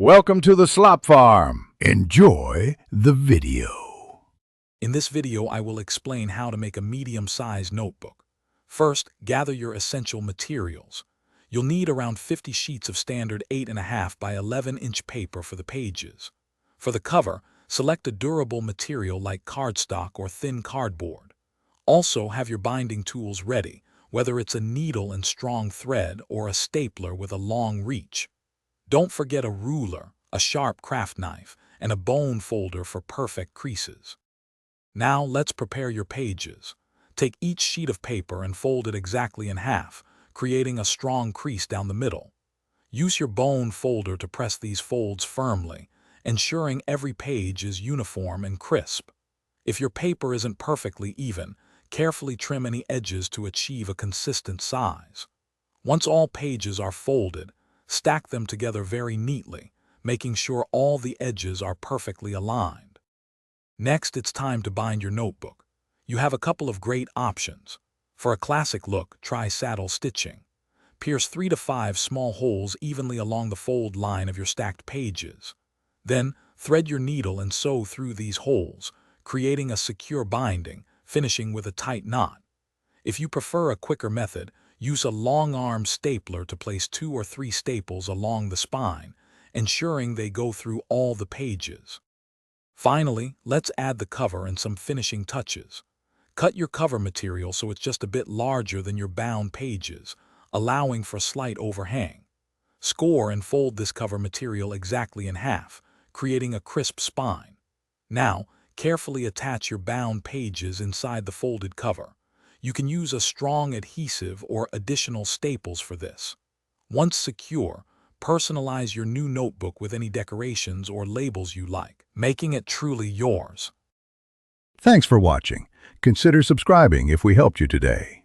Welcome to the Slop Farm. Enjoy the video. In this video, I will explain how to make a medium-sized notebook. First, gather your essential materials. You'll need around 50 sheets of standard 8.5 by 11-inch paper for the pages. For the cover, select a durable material like cardstock or thin cardboard. Also, have your binding tools ready, whether it's a needle and strong thread or a stapler with a long reach. Don't forget a ruler, a sharp craft knife, and a bone folder for perfect creases. Now let's prepare your pages. Take each sheet of paper and fold it exactly in half, creating a strong crease down the middle. Use your bone folder to press these folds firmly, ensuring every page is uniform and crisp. If your paper isn't perfectly even, carefully trim any edges to achieve a consistent size. Once all pages are folded, stack them together very neatly, making sure all the edges are perfectly aligned. Next, it's time to bind your notebook. You have a couple of great options. For a classic look, try saddle stitching. Pierce 3 to 5 small holes evenly along the fold line of your stacked pages. Then, thread your needle and sew through these holes, creating a secure binding, finishing with a tight knot. If you prefer a quicker method, use a long-arm stapler to place 2 or 3 staples along the spine, ensuring they go through all the pages. Finally, let's add the cover and some finishing touches. Cut your cover material so it's just a bit larger than your bound pages, allowing for slight overhang. Score and fold this cover material exactly in half, creating a crisp spine. Now, carefully attach your bound pages inside the folded cover. You can use a strong adhesive or additional staples for this. Once secure, personalize your new notebook with any decorations or labels you like, making it truly yours. Thanks for watching. Consider subscribing if we helped you today.